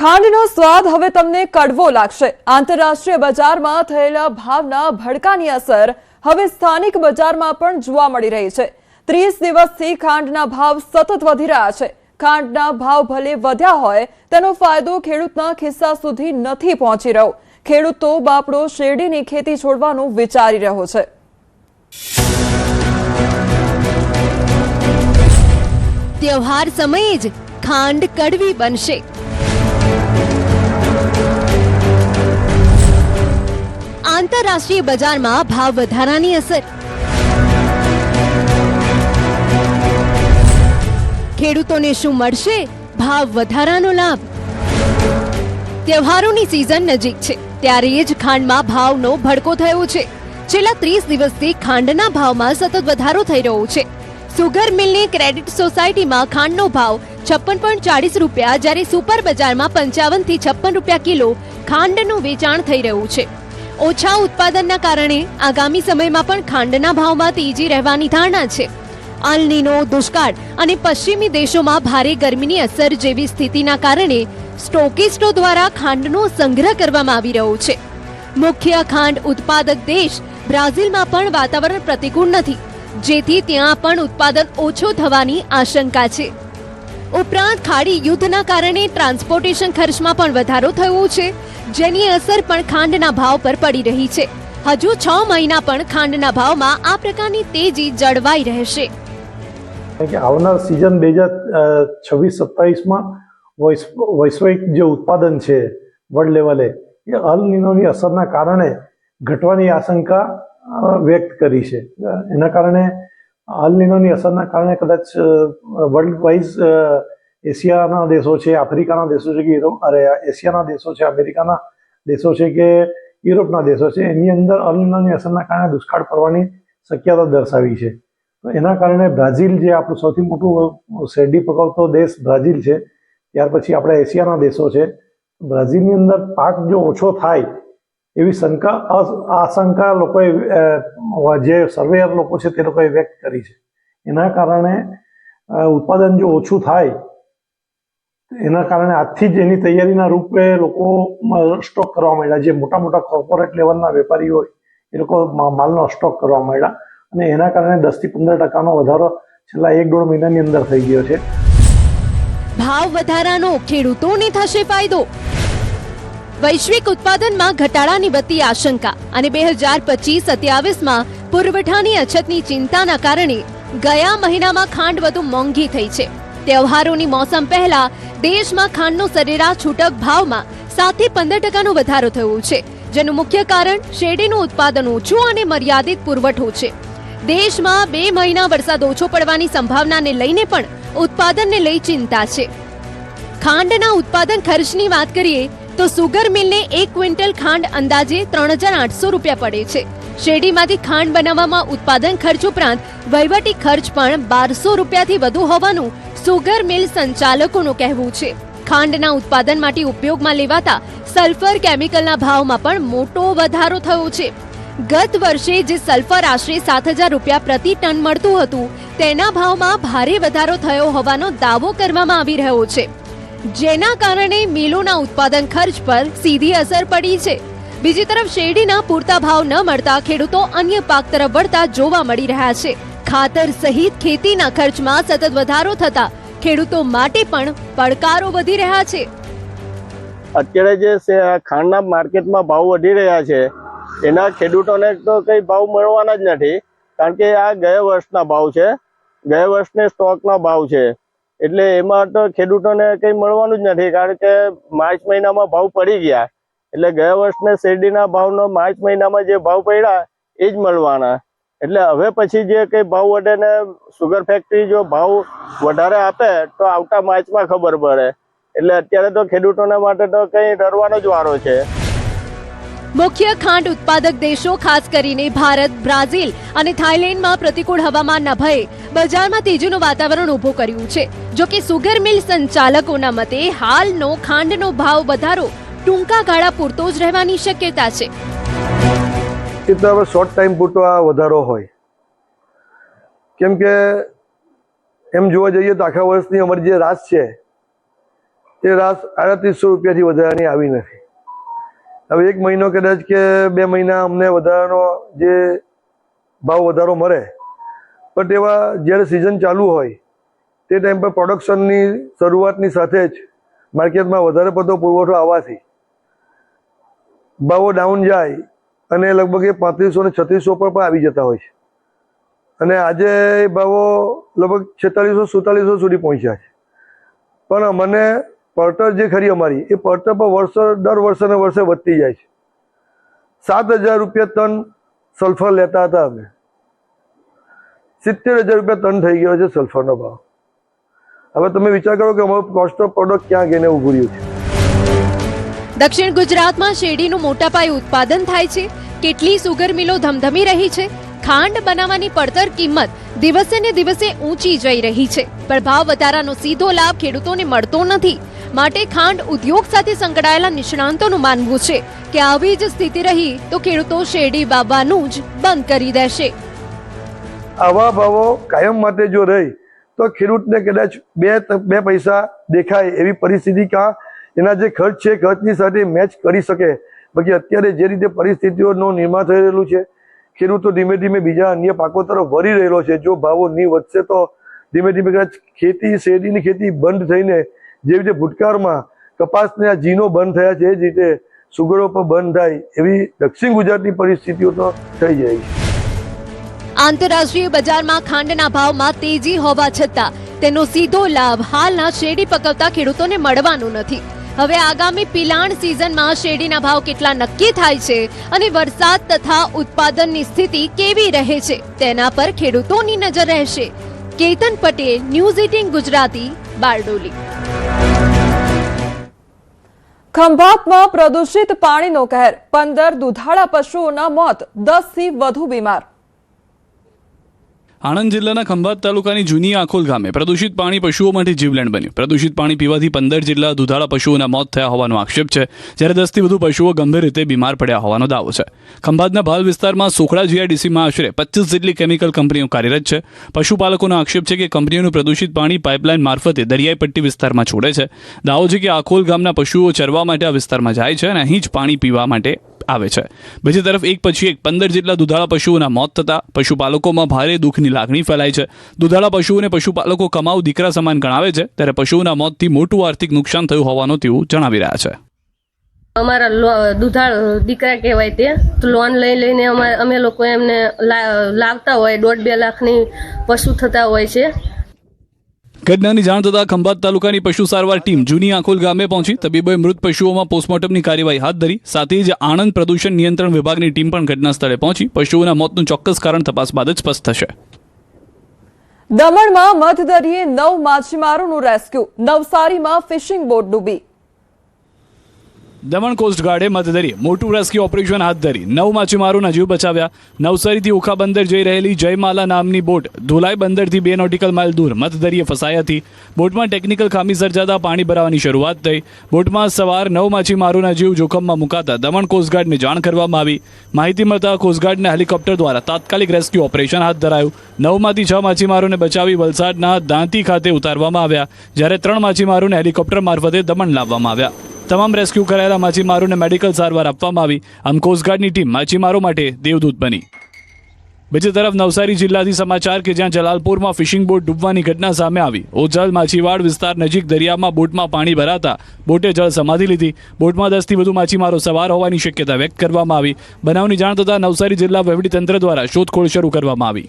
ખાંડનો સ્વાદ હવે તમને કડવો લાગશે। આંતરરાષ્ટ્રીય બજારમાં થયેલા ભાવના ભડકાની અસર હવે સ્થાનિક બજારમાં પણ જોવા મળી રહી છે। 30 દિવસથી ખાંડના ભાવ સતત વધી રહ્યા છે। ખાંડના ભાવ ભલે વધ્યા હોય તેનો ફાયદો ખેડૂતના ખિસ્સા સુધી નથી પહોંચી રહ્યો। ખેડૂત તો બાપડો શેરડીની ખેતી છોડવાનું વિચારી રહ્યો છે। त्योहार समये ज खांड कड़वी बनशे। आंतरराष्ट्रीय बजार में भाव वधारानी असर। खेडूतोने शुं मळशे भाव वधारानो लाभ। त्योहारोनी सीजन नजीक छे त्यारे ज खांडमां भावनो भड़को थयो छे। छेल्ला 30 दिवसथी खांडना भावमां सतत वधारो थई रह्यो छे। सुगर मिलनी क्रेडिट सोसायटी में खांडनो भाव 56.40 रूपिया ज्यारे सुपर बजार में 55 થી 56 रूपिया किलो खांडनु वेचाण थई रह्युं छे। ओछा उत्पादनना कारणे आगामी समयमां पण खांडना भावमां तेजी रहेवानी धारणा छे। अल नीनो, दुष्काळ अने पश्चिमी देशोमां भारे गरमीनी असर जेवी स्थितिना कारणे स्टोकिस्टो द्वारा खांडनो संग्रह करवामां आवी रह्यो छे। मुख्य खांड उत्पादक देश ब्राझीलमां पण वातावरण प्रतिकूळ नथी, जेथी त्यां पण उत्पादन ओछो थवानी आशंका छे। उपरांत खाड़ी युद्धना कारणे ट्रांसपोर्टेशन खर्चमां पण वधारो थयो छे, जेनी असर पण खांडना भाव पर पड़ी रही छे। हजू 6 महीना पण खांडना भावमां आ प्रकारनी तेजी जळवाई रहेशे। आवनार सीजन 2026-27 में वैश्विक जो उत्पादन है वर्ल्ड लेवले ये अल नीनोनी असरना कारणे घटवानी आशंका व्यक्त करी है। एना कारणे अल नीनोनी असरना कारणे कदाच वर्ल्ड वाइज एशियाना देशों है, आफ्रिकाना देशों है कि एशियाना देशों है, अमेरिकाना देशों है कि यूरोपना देशों है, एनी अंदर अल नीनोनी असरना कारणे दुष्काळ पड़वानी शक्यता दर्शावी है। तो एना कारणे ब्राजील जे आपणुं सौथी मोटुं शेरडी पकवतो देश ब्राजील है, त्यार पछी आपणा एशियाना देशों है। ब्राजीलनी अंदर पाक जो ओछो थाय एवी शंका आशंका लोकोए जे सर्वेयर लोको छे ते लोकोए व्यक्त करी छे। एना कारणे उत्पादन जो ओछुं थाय एना कारणे आजथी ज एनी तैयारीना रूपे लोको स्टॉक करवा मांड्या। जे मोटा मोटा कॉर्पोरेट लेवलना वेपारी होय ए लोको मालनो स्टॉक करवा मांड्या અને એના કારણે 10 થી 15% વધારો છેલ્લા 1-1.5 મહિનાની અંદર થઈ ગયો છે। ભાવ વધારાનો ખેડૂતોને થશે ફાયદો। વૈશ્વિક ઉત્પાદનમાં ઘટાડાની વધતી આશંકા અને 2025-27 માં પુરવઠાની અછતની ચિંતાના કારણે ગયા મહિનામાં ખાંડ વધુ મોંઘી થઈ છે। તહેવારોની મોસમ પહેલા દેશમાં ખાંડનો સરેરાશ છૂટક ભાવમાં 7 થી 15% વધારો થયો છે, જેનું મુખ્ય કારણ શેરડીનું ઉત્પાદન ઓછું અને મર્યાદિત પુરવઠો છે। દેશમાં 2 મહિના વરસાદ ઓછો પડવાની સંભાવનાને લઈને પણ ઉત્પાદનને લઈ ચિંતા છે। ખાંડના ઉત્પાદન ખર્ચની વાત કરીએ તો સુગર મિલને 1 ક્વિન્ટલ ખાંડ અંદાજે 3800 રૂપિયા પડે છે। શેરડીમાંથી ખાંડ બનાવવામાં ઉત્પાદન ખર્ચ ઉપરાંત વહીવટી ખર્ચ પણ 1200 રૂપિયાથી વધુ હોવાનું સુગર મિલ સંચાલકોનું કહેવું છે। ખાંડના ઉત્પાદન માટે ઉપયોગમાં લેવાતા સલ્ફર કેમિકલના ભાવમાં પણ મોટો વધારો થયો છે। ગત વર્ષે જે સલ્ફર આશરે 7000 રૂપિયા પ્રતિ ટન મળતું હતું તેના ભાવમાં ભારે વધારો થયો હોવાનો દાવો કરવામાં આવી રહ્યો છે, જેના કારણે મિલોના ઉત્પાદન ખર્ચ પર સીધી અસર પડી છે। બીજી તરફ શેરડીના પૂરતા ભાવ ન મળતા ખેડૂતો અન્ય પાક તરફ વળતા જોવા મળી રહ્યા છે। ખાતર સહિત ખેતીના ખર્ચમાં સતત વધારો થતા ખેડૂતો માટે પણ પડકારો વધી રહ્યા છે। અત્યારે જે ખાંડના માર્કેટમાં ભાવ વધી રહ્યા છે એના ખેડૂતોને તો કઈ ભાવ મળવાના જ નથી, કારણ કે આ ગયા વર્ષના ભાવ છે, ગયા વર્ષને સ્ટોકના ભાવ છે, એટલે એમાં તો ખેડૂતોને કઈ મળવાનું જ નથી, કારણ કે માર્ચ મહિનામાં ભાવ પડી ગયા, એટલે ગયા વર્ષને શેરડીના ભાવનો માર્ચ મહિનામાં જે ભાવ પડ્યા એ જ મળવાના। એટલે હવે પછી જે કઈ ભાવ વધે ને સુગર ફેક્ટરી જો ભાવ વધારે આપે તો આવતા માર્ચમાં ખબર પડે, એટલે અત્યારે તો ખેડૂતોના માટે તો કઈ ડરવાનો જ વારો છે। મુખ્ય ખાંડ ઉત્પાદક દેશો ખાસ કરીને ભારત, બ્રાઝીલ અને થાઈલેન્ડમાં પ્રતિકૂળ હવામાનના ભયે બજારમાં તેજીનું વાતાવરણ ઊભું કર્યું છે। જો કે સુગર મિલ સંચાલકોના મતે હાલનો ખાંડનો ભાવ વધારો ટૂંકા ગાળા પૂરતો જ રહેવાની શક્યતા છે। એટલે હવે શોર્ટ ટાઈમ પૂરતો આ વધારો હોય, કેમ કે એમ જોવા જઈએ તો આખા વર્ષની અમારી જે રાશ છે એ રાસ 3800 રૂપિયાથી વધારાની આવી નથી. હવે 1 મહિનો કદાચ કે 2 મહિના અમને વધારાનો જે ભાવ વધારો મળે, પણ એવા જ્યારે સિઝન ચાલુ હોય તે ટાઈમ પર પ્રોડક્શનની શરૂઆતની સાથે જ માર્કેટમાં વધારે પડતો પુરવઠો આવવાથી ભાવો ડાઉન જાય અને લગભગ એ 3500 ને 3600 પર પણ આવી જતા હોય છે. અને આજે એ ભાવો લગભગ 4600-4700 સુધી પહોંચ્યા છે. પણ મને પડતર જે ખરી અમારી એ પડતર પર દર વર્ષે ને વર્ષે વધતી જાય છે. 7000 રૂપિયા ટન સલ્ફર લેતા હતા અમે, 70000 રૂપિયા ટન થઈ ગયો છે સલ્ફરનો ભાવ. હવે તમે વિચાર કરો કે અમારું કોસ્ટ ઓફ પ્રોડક્ટ ક્યાં ગઈને ઊભું રહ્યું છે. દક્ષિણ ગુજરાતમાં શેરડીનું મોટા પાયે ઉત્પાદન થાય છે. કેટલી સુગર મિલો ધમધમી રહી છે. ખાંડ બનાવવાની પડતર કિંમત દિવસે ને દિવસે ઊંચી જઈ રહી છે, પણ ભાવ વધારાનો સીધો લાભ ખેડૂતોને મળતો નથી. માટે ખાંડ ઉદ્યોગ સાથે સંકળાયેલા નિષ્ણાંતોનું માનવું છે કે આવી જ સ્થિતિ રહી તો ખેડૂતો શેરડી વાવવાનું જ બંધ કરી દેશે. આવા ભાવો કાયમ માટે જો રહી તો ખેડૂતને કદાચ બે પૈસા દેખાય એવી પરિસ્થિતિ કાં એના જે ખર્ચ છે ખર્ચની સાથે મેચ કરી શકે. બાકી અત્યારે જે રીતે પરિસ્થિતિઓનું નિર્માણ થઈ રહેલું છે, ખેડૂતો ધીમે ધીમે બીજા અન્ય પાકો તરફ વળી રહેલો છે. જો ભાવો નહીં વધશે તો ધીમે ધીમે કદાચ શેરડીની ખેતી બંધ થઈને જે રીતે ભૂતકાળમાં કપાસના જીનો બંધ થયા છે એ જ રીતે સુગરો પણ બંધ થાય એવી દક્ષિણ ગુજરાતની પરિસ્થિતિઓ તો થઈ જાય છે. આંતરરાષ્ટ્રીય બજારમાં ખાંડના ભાવમાં તેજી હોવા છતાં તેનો સીધો લાભ હાલના શેરડી પકવતા ખેડૂતોને મળવાનું નથી. હવે આગામી પિલાણ સિઝનમાં શેરડીના ભાવ કેટલા નક્કી થાય છે અને વરસાદ તથા ઉત્પાદનની સ્થિતિ કેવી રહે છે તેના પર ખેડૂતોની નજર રહેશે. કેતન પટેલ, ન્યૂઝ 18 ગુજરાતી, બારડોલી. ખંભાતમાં પ્રદૂષિત પાણીનો કહેર. 15 દુધાળા પશુઓના મોત, 10 થી વધુ બીમાર. આણંદ જિલ્લાના ખંભાત તાલુકાની જૂની આખોલ ગામે પ્રદૂષિત પાણી પશુઓ માટે જીવલેણ બન્યું. પ્રદૂષિત પાણી પીવાથી 15 જેટલા દુધાળા પશુઓના મોત થયા હોવાનો આક્ષેપ છે, જ્યારે 10 થી વધુ પશુઓ ગંભીર રીતે બીમાર પડ્યા હોવાનો દાવો છે. ખંભાતના ભાલ વિસ્તારમાં સોખડા જીઆઈડીસીમાં આશરે 25 જેટલી કેમિકલ કંપનીઓ કાર્યરત છે. પશુપાલકોનો આક્ષેપ છે કે કંપનીઓનું પ્રદૂષિત પાણી પાઇપલાઇન મારફતે દરિયાઈ પટ્ટી વિસ્તારમાં છોડે છે. દાવો છે કે આખોલ ગામના પશુઓ ચરવા માટે આ વિસ્તારમાં જાય છે અને અહીં જ પાણી પીવા માટે આવે છે. બીજી તરફ એક પછી એક 15 જેટલા દુધાળા પશુઓના મોત થતા પશુપાલકોમાં ભારે દુઃખની લાગણી ફેલાય છે. દુધાળા પશુઓને પશુપાલકો કમાઉ દીકરા સમાન ગણાવે છે, ત્યારે પશુઓના મોતથી મોટું આર્થિક નુકસાન થયું હોવાનું તેઓ જણાવી રહ્યા છે. અમારા દુધાળ દીકરા કહેવાય તે તો લોન લઈને અમે લોકો એમને લાવતા હોય 1.5-2 લાખની પશુ થતા હોય છે. ઘટનાની જાણ થતાં ખંભાત તાલુકાની પશુ સારવાર ટીમ જૂની આખોલ ગામે પહોંચી તબીબોએ મૃત પશુઓમાં પોસ્ટમોર્ટમની કાર્યવાહી હાથ ધરી. સાથે જ આણંદ પ્રદૂષણ નિયંત્રણ વિભાગની ટીમ પણ ઘટના સ્થળે પહોંચી પશુઓના મોતનું ચોક્કસ કારણ તપાસ બાદ જ સ્પષ્ટ થશે. દમણમાં મધદરિયે 9 માછીમારોનું રેસ્ક્યુ. નવસારીમાં ફિશિંગ બોટ ડૂબી. દમણ કોસ્ટગાર્ડે મધદરિયે મોટું રેસ્ક્યુ ઓપરેશન હાથ ધરી 9 માછીમારોના જીવ બચાવ્યા. નવસારીથી ઓખા બંદર જઈ રહેલી જયમાલા નામની બોટ ધોલાઈ બંદરથી 2 નોટિકલ માઇલ દૂર મધદરિયે ફસાઈ હતી. બોટમાં ટેકનિકલ ખામી સર્જાતા પાણી ભરાવાની શરૂઆત થઈ. બોટમાં સવાર 9 માછીમારોના જીવ જોખમમાં મુકાતા દમણ કોસ્ટગાર્ડને જાણ કરવામાં આવી. માહિતી મળતા કોસ્ટગાર્ડના હેલિકોપ્ટર દ્વારા તાત્કાલિક રેસ્ક્યુ ઓપરેશન હાથ ધરાયું. 9માંથી 6 માછીમારોને બચાવી વલસાડના દાંતી ખાતે ઉતારવામાં આવ્યા, જ્યારે 3 માછીમારોને હેલિકોપ્ટર મારફતે દમણ લાવવામાં આવ્યા. તમામ રેસ્ક્યુ કરાયેલા માછીમારોને મેડિકલ સારવાર આપવામાં આવી. આમ કોસ્ટગાર્ડની ટીમ માછીમારો માટે દેવદૂત બની. બીજી તરફ નવસારી જિલ્લાથી સમાચાર કે જ્યાં જલાલપુરમાં ફિશિંગ બોટ ડૂબવાની ઘટના સામે આવી. ઓજલ માછીવાડ વિસ્તાર નજીક દરિયામાં બોટમાં પાણી ભરાતા બોટે જળ સમાધી લીધી. બોટમાં 10 થી વધુ માછીમારો સવાર હોવાની શક્યતા વ્યક્ત કરવામાં આવી. બનાવની જાણ થતાં નવસારી જિલ્લા વહીવટીતંત્ર દ્વારા શોધખોળ શરૂ કરવામાં આવી.